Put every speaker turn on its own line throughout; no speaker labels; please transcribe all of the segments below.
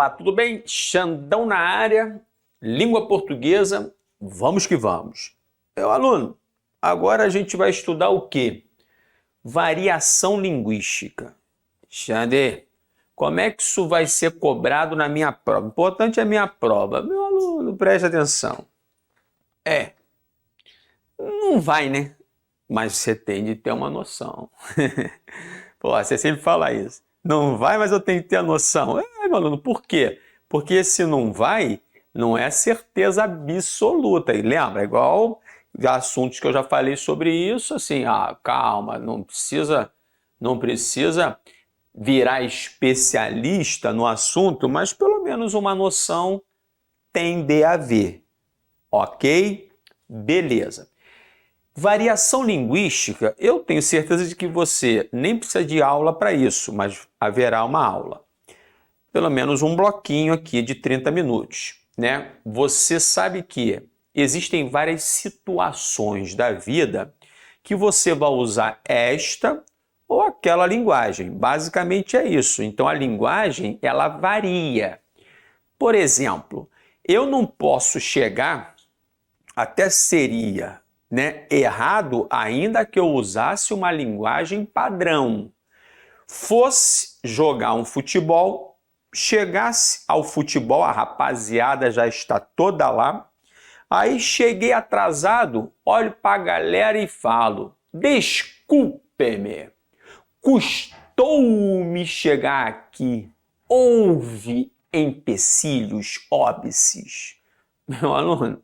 Olá, tudo bem? Xandão na área, língua portuguesa, vamos que vamos. Meu aluno, agora a gente vai estudar o quê? Variação linguística. Xande, como é que isso vai ser cobrado na minha prova? Importante é a minha prova. Meu aluno, preste atenção. Não vai, né? Mas você tem de ter uma noção. Pô, você sempre fala isso. Não vai, mas eu tenho que ter a noção. Meu aluno, por quê? Porque se não vai, não é certeza absoluta. E lembra, igual assuntos que eu já falei sobre isso, assim, calma, não precisa virar especialista no assunto, mas pelo menos uma noção tem de haver. Ok? Beleza. Variação linguística, eu tenho certeza de que você nem precisa de aula para isso, mas haverá uma aula. Pelo menos um bloquinho aqui de 30 minutos, né? Você sabe que existem várias situações da vida que você vai usar esta ou aquela linguagem. Basicamente é isso. Então a linguagem, ela varia. Por exemplo, eu não posso chegar, até seria errado ainda que eu usasse uma linguagem padrão. Fosse jogar um futebol, chegasse ao futebol, a rapaziada já está toda lá, aí cheguei atrasado, olho para a galera e falo: desculpe-me, custou-me chegar aqui, houve empecilhos, óbices. Meu aluno,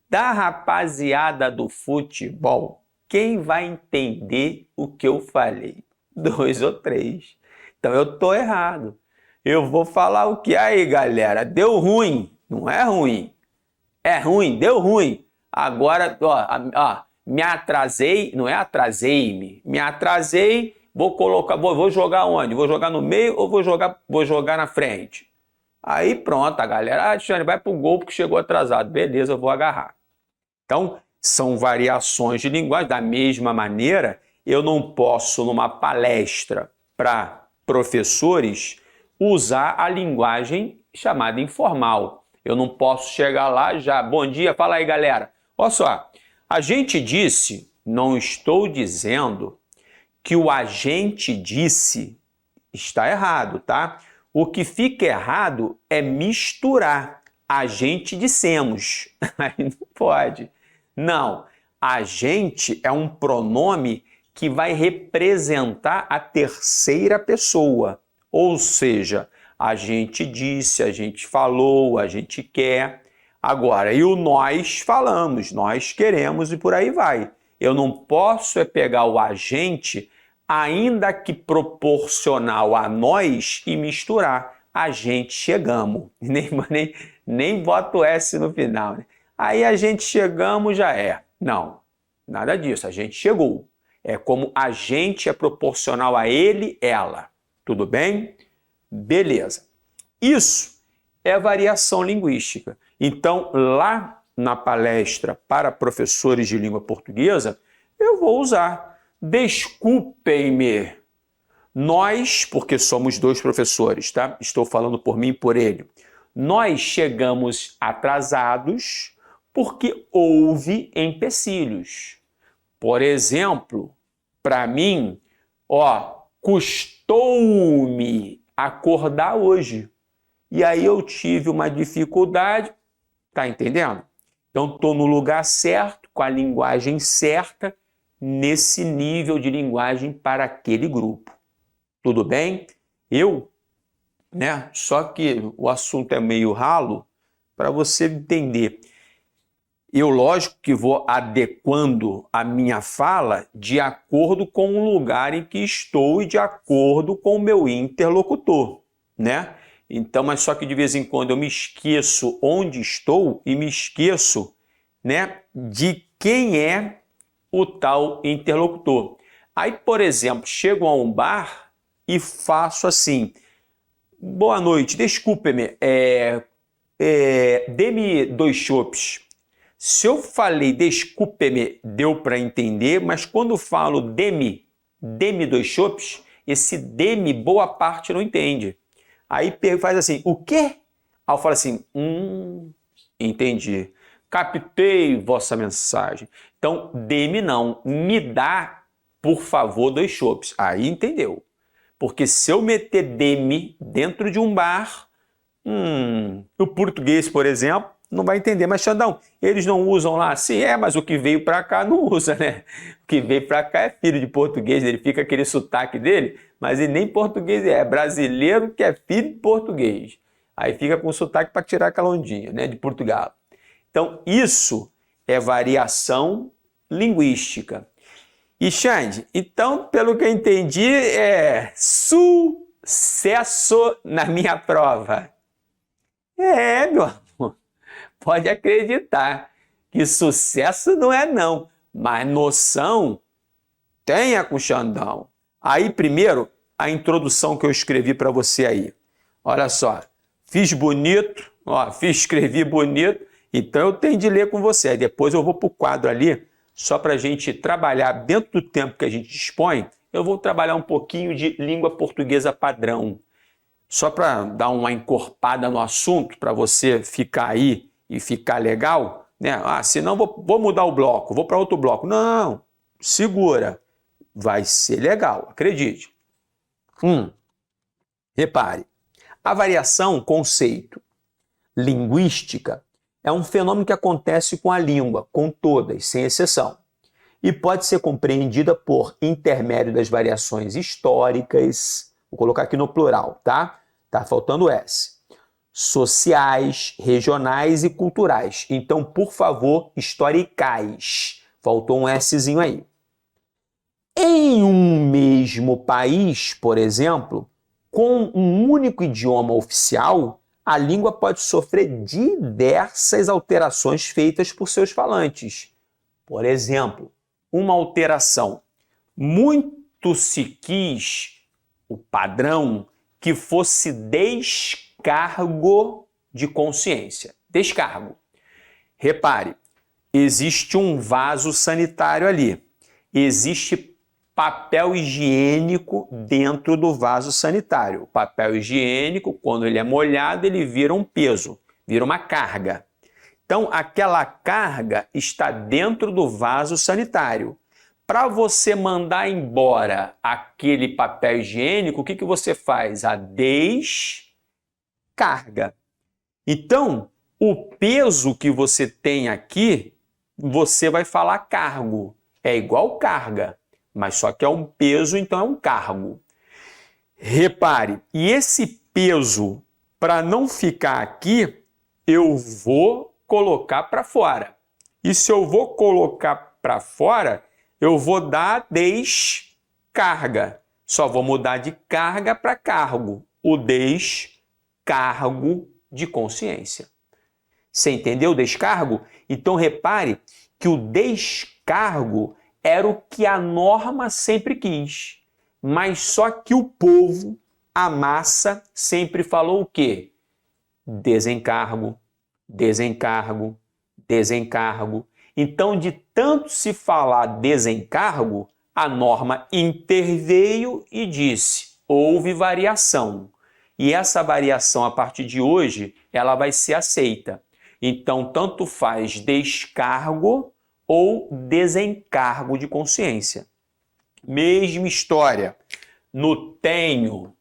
da rapaziada do futebol, quem vai entender o que eu falei? 2 ou 3. Então eu tô errado. Eu vou falar o que aí, galera? Deu ruim. Não é ruim. É ruim, deu ruim. Agora, me atrasei, não é atrasei-me. Me atrasei, vou jogar onde? Vou jogar no meio ou vou jogar na frente? Aí pronto, a galera, Alexandre, vai pro gol porque chegou atrasado. Beleza, eu vou agarrar. Então, são variações de linguagem. Da mesma maneira, eu não posso, numa palestra para professores, usar a linguagem chamada informal. Eu não posso chegar lá já, bom dia, fala aí, galera. Olha só, a gente disse, não estou dizendo que o agente disse está errado, tá? O que fica errado é misturar. A gente dissemos. Aí não pode. Não, a gente é um pronome que vai representar a terceira pessoa. Ou seja, a gente disse, a gente falou, a gente quer. Agora, e o nós falamos, nós queremos e por aí vai. Eu não posso pegar o agente, ainda que proporcional a nós, e misturar. A gente chegamos. Nem boto S no final, né? Aí a gente chegamos já é. Não, nada disso, a gente chegou. É como a gente é proporcional a ele, ela. Tudo bem? Beleza. Isso é variação linguística. Então, lá na palestra para professores de língua portuguesa, eu vou usar desculpem-me. Nós, porque somos 2 professores, tá? Estou falando por mim e por ele. Nós chegamos atrasados porque houve empecilhos. Por exemplo, para mim, custou-me acordar hoje. E aí eu tive uma dificuldade, tá entendendo? Então estou no lugar certo, com a linguagem certa, nesse nível de linguagem para aquele grupo. Tudo bem? Só que o assunto é meio ralo para você entender. Eu, lógico que vou adequando a minha fala de acordo com o lugar em que estou e de acordo com o meu interlocutor, né? Então, mas só que de vez em quando eu me esqueço onde estou e me esqueço, de quem é o tal interlocutor. Aí, por exemplo, chego a um bar e faço assim: boa noite, desculpe-me, dê-me 2 chopps. Se eu falei desculpe-me, deu para entender, mas quando falo dê-me 2 chopps, esse dê-me boa parte não entende. Aí faz assim, o quê? Aí eu falo assim, entendi. Captei vossa mensagem. Então, dê-me não. Me dá, por favor, 2 chopes. Aí entendeu. Porque se eu meter dê-me dentro de um bar, o português, por exemplo, não vai entender. Mas, Xandão, eles não usam lá? Sim, mas o que veio para cá não usa, né? O que veio para cá é filho de português, ele fica aquele sotaque dele, mas ele nem português é brasileiro que é filho de português. Aí fica com sotaque para tirar aquela ondinha, né, de Portugal. Então, isso é variação linguística. E, Xande, então, pelo que eu entendi, é sucesso na minha prova. Meu amor, pode acreditar que sucesso não é não, mas noção tenha com o Xandão. Aí, primeiro, a introdução que eu escrevi para você aí. Olha só, fiz bonito, escrevi bonito, então eu tenho de ler com você. Aí depois eu vou para o quadro ali, só para a gente trabalhar dentro do tempo que a gente dispõe, eu vou trabalhar um pouquinho de língua portuguesa padrão. Só para dar uma encorpada no assunto, para você ficar aí e ficar legal, né? Senão vou mudar o bloco, vou para outro bloco. Não, segura, vai ser legal, acredite. Repare, a variação, conceito, linguística, é um fenômeno que acontece com a língua, com todas, sem exceção, e pode ser compreendida por intermédio das variações históricas, vou colocar aqui no plural, tá? Tá faltando S. Sociais, regionais e culturais. Então, por favor, historicais. Faltou um Szinho aí. Em um mesmo país, por exemplo, com um único idioma oficial, a língua pode sofrer diversas alterações feitas por seus falantes. Por exemplo, uma alteração. Muito se quis, o padrão, que fosse descargo de consciência. Descargo. Repare, existe um vaso sanitário ali. Existe papel higiênico dentro do vaso sanitário. O papel higiênico, quando ele é molhado, ele vira um peso, vira uma carga. Então, aquela carga está dentro do vaso sanitário. Para você mandar embora aquele papel higiênico, o que você faz? A descarga. Então, o peso que você tem aqui, você vai falar cargo. É igual carga, mas só que é um peso, então é um cargo. Repare, e esse peso, para não ficar aqui, eu vou colocar para fora. E se eu vou colocar para fora, eu vou dar descarga. Só vou mudar de carga para cargo. O descargo de consciência. Você entendeu o descargo? Então repare que o descargo era o que a norma sempre quis. Mas só que o povo, a massa, sempre falou o quê? Desencargo, desencargo, desencargo. Então, de tanto se falar desencargo, a norma interveio e disse, houve variação. E essa variação, a partir de hoje, ela vai ser aceita. Então, tanto faz descargo ou desencargo de consciência. Mesma história. No tenho,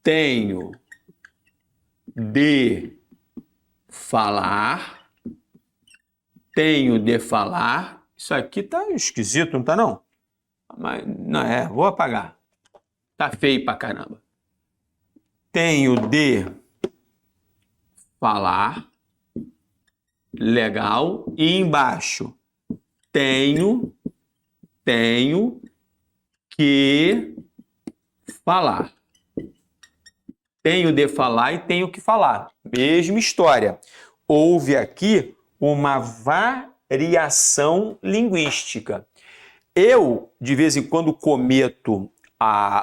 tenho de falar, tenho de falar. Isso aqui tá esquisito, não tá não? Mas não vou apagar. Tá feio pra caramba. Tenho de falar, legal, e embaixo tenho que falar. Tenho de falar e tenho que falar. Mesma história. Houve aqui uma variação linguística. Eu, de vez em quando, cometo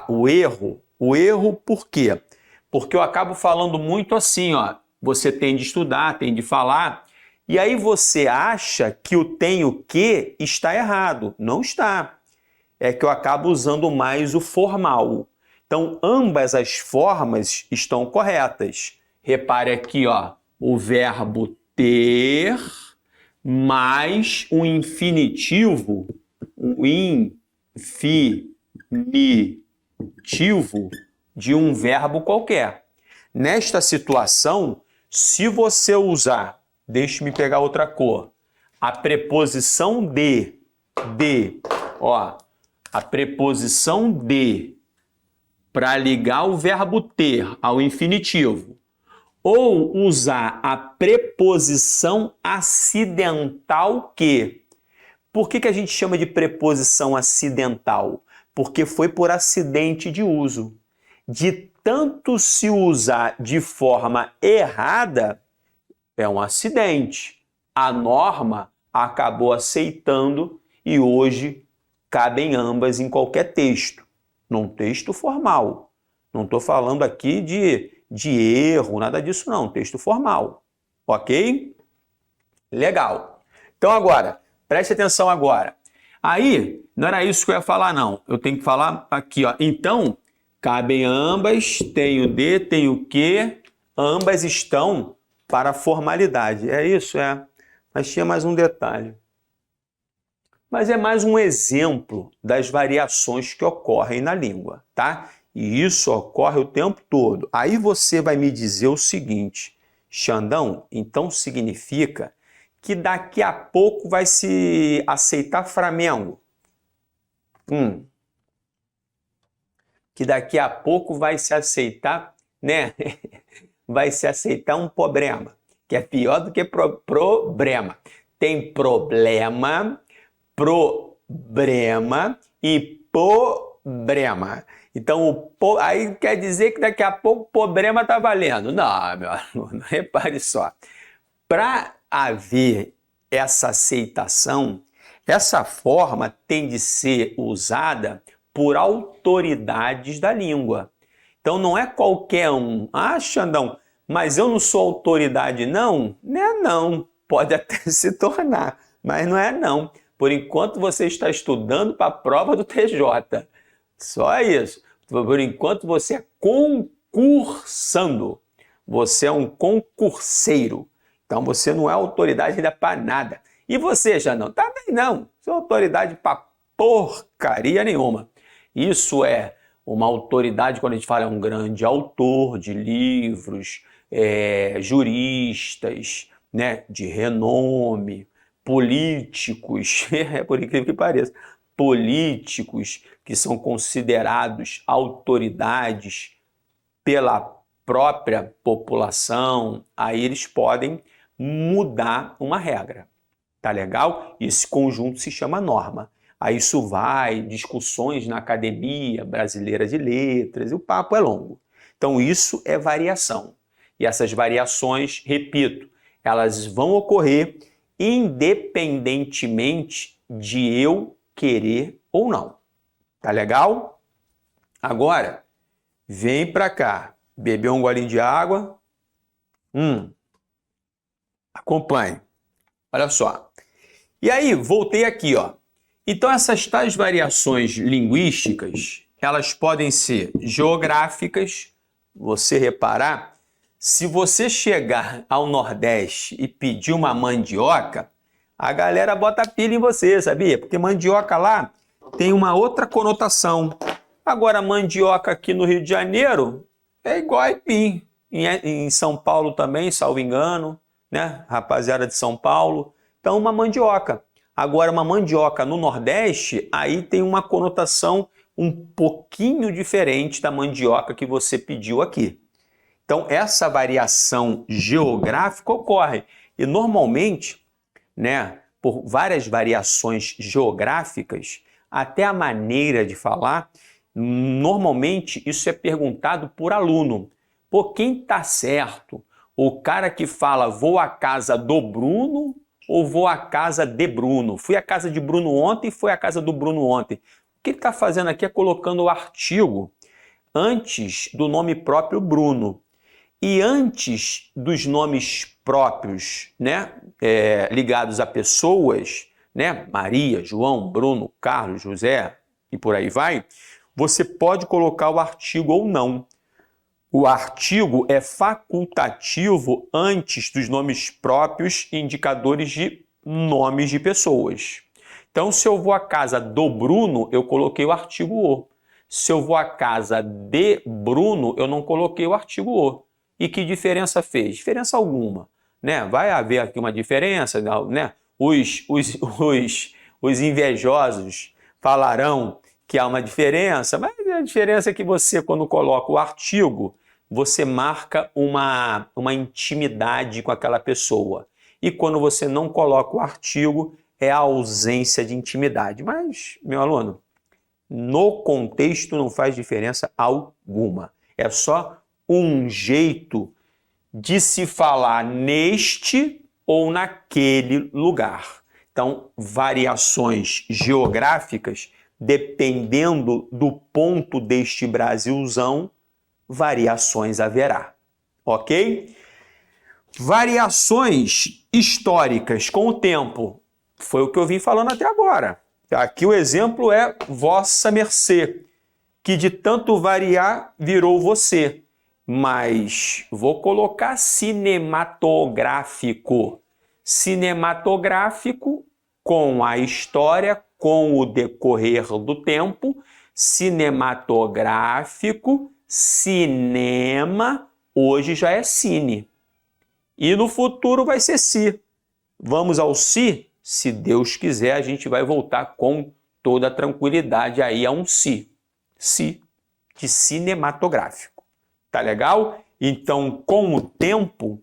o erro. O erro por quê? Porque eu acabo falando muito assim, você tem de estudar, tem de falar, e aí você acha que o tenho que está errado. Não está. É que eu acabo usando mais o formal. Então, ambas as formas estão corretas. Repare aqui, ó, o verbo ter mais um infinitivo de um verbo qualquer. Nesta situação, se você usar, deixe-me pegar outra cor, a preposição ó, a preposição de para ligar o verbo ter ao infinitivo, ou usar a preposição acidental que. Por que a gente chama de preposição acidental? Porque foi por acidente de uso. De tanto se usar de forma errada, é um acidente. A norma acabou aceitando e hoje cabem ambas em qualquer texto. Num texto formal. Não estou falando aqui de erro, nada disso não. Texto formal. Ok? Legal. Então agora, preste atenção agora. Aí, não era isso que eu ia falar não. Eu tenho que falar aqui, ó. Então, cabem ambas, tem o de, tem o que, ambas estão para formalidade. É isso? É. Mas tinha mais um detalhe. Mas é mais um exemplo das variações que ocorrem na língua, tá? E isso ocorre o tempo todo. Aí você vai me dizer o seguinte, Xandão, então significa que daqui a pouco vai se aceitar Flamengo. Que daqui a pouco vai se aceitar, né? Vai se aceitar um problema, que é pior do que problema. Tem problema e problema. Então, aí quer dizer que daqui a pouco o problema está valendo. Não, meu aluno, repare só. Para haver essa aceitação, essa forma tem de ser usada por autoridades da língua. Então, não é qualquer um. Ah, Xandão, mas eu não sou autoridade, não? Não é não. Pode até se tornar, mas não é não. Por enquanto você está estudando para a prova do TJ. Só isso. Por enquanto você é concursando. Você é um concurseiro. Então você não é autoridade ainda para nada. E você já não? Tá bem não. Você é autoridade para porcaria nenhuma. Isso é uma autoridade quando a gente fala é um grande autor de livros, juristas, né, de renome, políticos, por incrível que pareça, políticos que são considerados autoridades pela própria população, aí eles podem mudar uma regra. Tá legal? Esse conjunto se chama norma. Aí isso vai, discussões na Academia Brasileira de Letras, e o papo é longo. Então isso é variação. E essas variações, repito, elas vão ocorrer independentemente de eu querer ou não. Tá legal? Agora, vem para cá. Beber um golinho de água. Acompanhe. Olha só. E aí, voltei aqui, ó. Então, essas tais variações linguísticas, elas podem ser geográficas. Você reparar, se você chegar ao Nordeste e pedir uma mandioca, a galera bota pilha em você, sabia? Porque mandioca lá tem uma outra conotação. Agora, mandioca aqui no Rio de Janeiro é igual aipim. Em São Paulo também, salvo engano, né? Rapaziada de São Paulo. Então, uma mandioca. Agora, uma mandioca no Nordeste, aí tem uma conotação um pouquinho diferente da mandioca que você pediu aqui. Então, essa variação geográfica ocorre. E, normalmente, né, por várias variações geográficas, até a maneira de falar, normalmente isso é perguntado por aluno. Pô, quem tá certo? O cara que fala, vou à casa do Bruno ou vou à casa de Bruno? Fui à casa de Bruno ontem e fui à casa do Bruno ontem. O que ele está fazendo aqui é colocando o artigo antes do nome próprio Bruno. E antes dos nomes próprios, né, ligados a pessoas, né, Maria, João, Bruno, Carlos, José e por aí vai, você pode colocar o artigo ou não. O artigo é facultativo antes dos nomes próprios e indicadores de nomes de pessoas. Então, se eu vou à casa do Bruno, eu coloquei o artigo o. Se eu vou à casa de Bruno, eu não coloquei o artigo o. E que diferença fez? Diferença alguma, né? Vai haver aqui uma diferença, né? Os invejosos falarão que há uma diferença, mas a diferença é que você, quando coloca o artigo, você marca uma intimidade com aquela pessoa. E quando você não coloca o artigo, é a ausência de intimidade. Mas, meu aluno, no contexto não faz diferença alguma. É só um jeito de se falar neste ou naquele lugar. Então, variações geográficas, dependendo do ponto deste Brasilzão, variações haverá, ok? Variações históricas com o tempo. Foi o que eu vim falando até agora. Aqui o exemplo é vossa mercê, que de tanto variar virou você. Mas vou colocar cinematográfico. Cinematográfico com a história, com o decorrer do tempo. Cinematográfico, cinema, hoje já é cine. E no futuro vai ser si. Vamos ao si? Se Deus quiser, a gente vai voltar com toda a tranquilidade aí a um si. Si de cinematográfico. Tá legal? Então, com o tempo,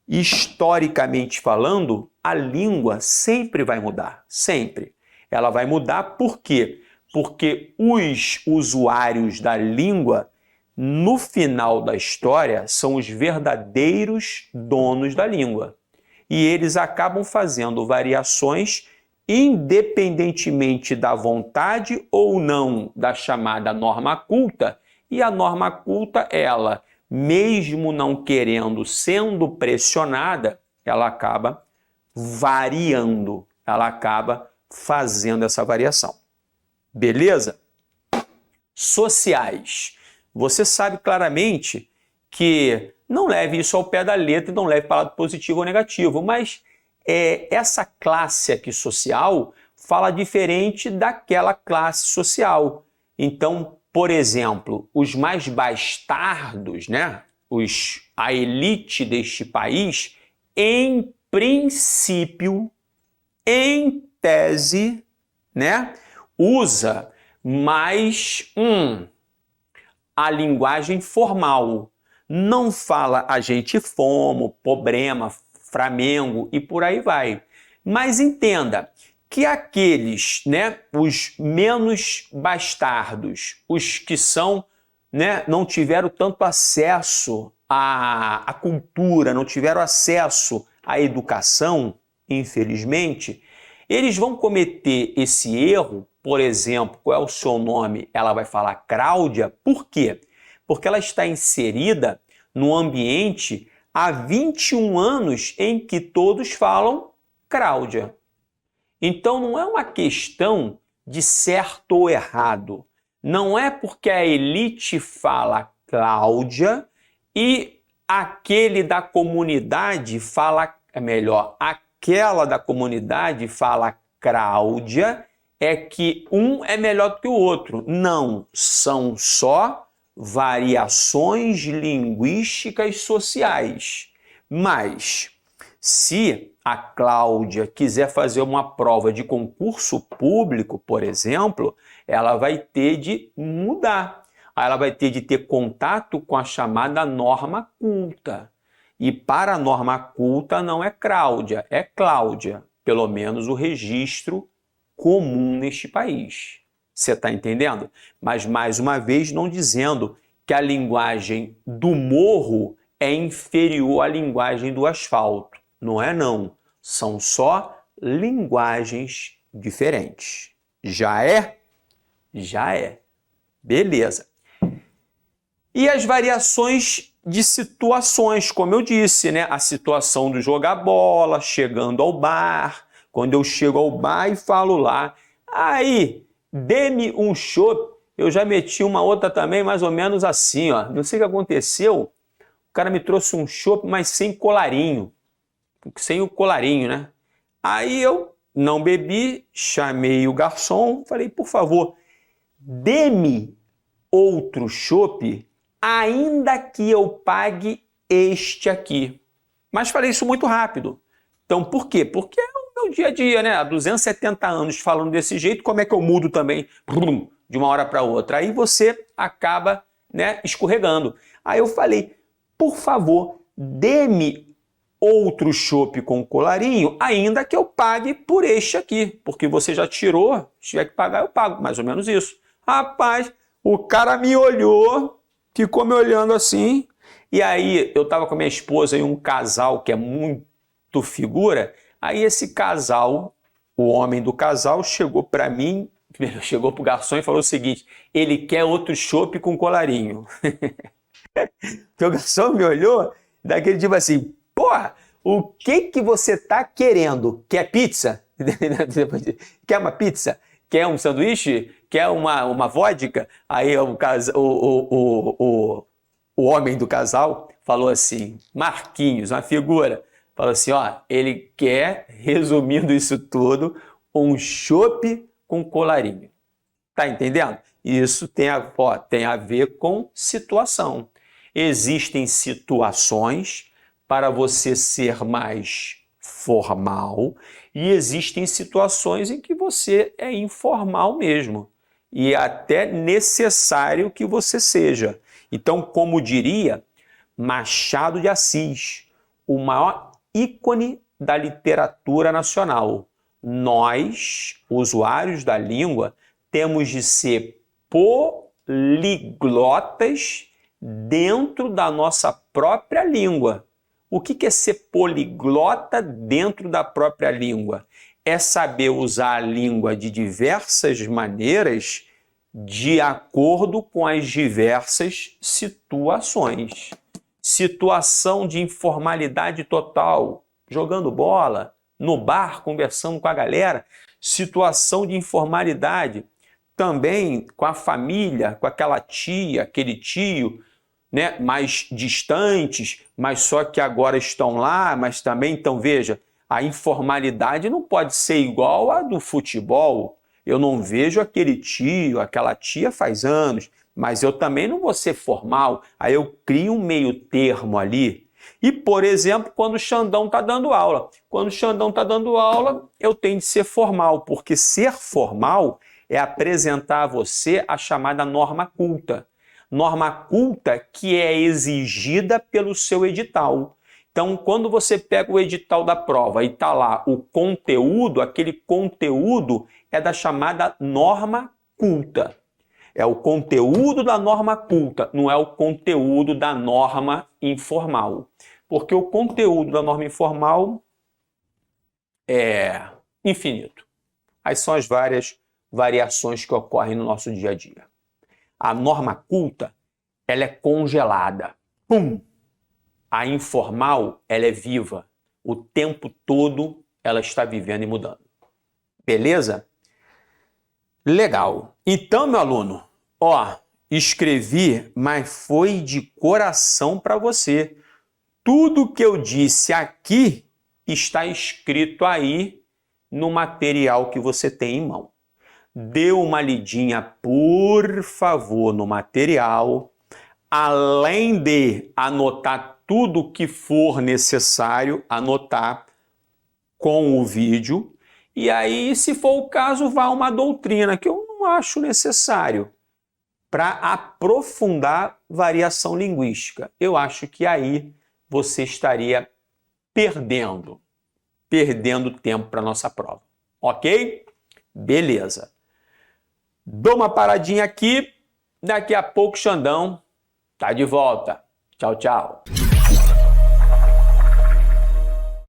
historicamente falando, a língua sempre vai mudar. Sempre. Ela vai mudar por quê? Porque os usuários da língua, no final da história, são os verdadeiros donos da língua. E eles acabam fazendo variações independentemente da vontade ou não da chamada norma culta. E a norma culta, ela, mesmo não querendo, sendo pressionada, ela acaba variando, ela acaba fazendo essa variação. Beleza? Sociais. Você sabe claramente que não leve isso ao pé da letra e não leve para o lado positivo ou negativo, mas essa classe aqui social fala diferente daquela classe social. Então, por exemplo, os mais bastardos, né? A elite deste país, em princípio, em tese, né? Usa mais a linguagem formal. Não fala a gente fomo, problema, Flamengo e por aí vai. Mas entenda que aqueles, né, os menos bastardos, os que são, né, não tiveram tanto acesso à cultura, não tiveram acesso à educação, infelizmente, eles vão cometer esse erro. Por exemplo, qual é o seu nome? Ela vai falar Cláudia. Por quê? Porque ela está inserida no ambiente há 21 anos em que todos falam Cláudia. Então não é uma questão de certo ou errado. Não é porque a elite fala Cláudia e aquele da comunidade fala, aquela da comunidade fala Cláudia, é que um é melhor do que o outro. Não, são só variações linguísticas sociais. Mas, se a Cláudia quiser fazer uma prova de concurso público, por exemplo, ela vai ter de mudar. Ela vai ter de ter contato com a chamada norma culta. E para a norma culta não é Cláudia, é Cláudia. Pelo menos o registro comum neste país. Você está entendendo? Mas, mais uma vez, não dizendo que a linguagem do morro é inferior à linguagem do asfalto. Não é, não. São só linguagens diferentes. Já é? Já é. Beleza. E as variações de situações, como eu disse, né? A situação do jogar bola, chegando ao bar. Quando eu chego ao bar e falo lá, aí, dê-me um chopp, eu já meti uma outra também, mais ou menos assim, ó. Não sei o que aconteceu, o cara me trouxe um chopp, mas sem colarinho. Sem o colarinho, né? Aí eu não bebi, chamei o garçom, falei, por favor, dê-me outro chopp, ainda que eu pague este aqui. Mas falei isso muito rápido. Então, por quê? Porque é o meu dia a dia, né? Há 270 anos falando desse jeito, como é que eu mudo também de uma hora para outra? Aí você acaba, né, escorregando. Aí eu falei, por favor, dê-me outro chopp com colarinho, ainda que eu pague por este aqui, porque você já tirou, se tiver que pagar, eu pago, mais ou menos isso. Rapaz, o cara me olhou, ficou me olhando assim, e aí eu tava com a minha esposa e um casal que é muito figura, aí esse casal, o homem do casal, chegou para mim, chegou pro garçom e falou o seguinte, ele quer outro chopp com colarinho. Então o garçom me olhou, daquele tipo assim, porra, o que que você tá querendo? Quer pizza? Quer uma pizza? Quer um sanduíche? Quer uma vodka? Aí o homem do casal falou assim, Marquinhos, uma figura, falou assim, ó, ele quer, resumindo isso tudo, um chopp com colarinho. Tá entendendo? Isso tem a ver com situação. Existem situações para você ser mais formal e existem situações em que você é informal mesmo e é até necessário que você seja. Então, como diria Machado de Assis, o maior ícone da literatura nacional, nós, usuários da língua, temos de ser poliglotas dentro da nossa própria língua. O que é ser poliglota dentro da própria língua? É saber usar a língua de diversas maneiras de acordo com as diversas situações. Situação de informalidade total, jogando bola, no bar, conversando com a galera. Situação de informalidade também com a família, com aquela tia, aquele tio, né, mais distantes, mas só que agora estão lá, mas também, então veja, a informalidade não pode ser igual à do futebol. Eu não vejo aquele tio, aquela tia faz anos, mas eu também não vou ser formal, aí eu crio um meio termo ali. E, por exemplo, quando o Xandão está dando aula. Quando o Xandão está dando aula, eu tenho de ser formal, porque ser formal é apresentar a você a chamada norma culta. Norma culta que é exigida pelo seu edital. Então, quando você pega o edital da prova e está lá o conteúdo, aquele conteúdo é da chamada norma culta. É o conteúdo da norma culta, não é o conteúdo da norma informal. Porque o conteúdo da norma informal é infinito. Aí são as várias variações que ocorrem no nosso dia a dia. A norma culta, ela é congelada. Pum! A informal, ela é viva. O tempo todo ela está vivendo e mudando. Beleza? Legal. Então, meu aluno, ó, escrevi, mas foi de coração para você. Tudo que eu disse aqui está escrito aí no material que você tem em mão. Dê uma lidinha, por favor, no material, além de anotar tudo que for necessário, anotar com o vídeo, e aí, se for o caso, vá a uma doutrina, que eu não acho necessário, para aprofundar variação linguística. Eu acho que aí você estaria perdendo tempo para a nossa prova. Ok? Beleza. Dou uma paradinha aqui, daqui a pouco o Xandão tá de volta. Tchau, tchau.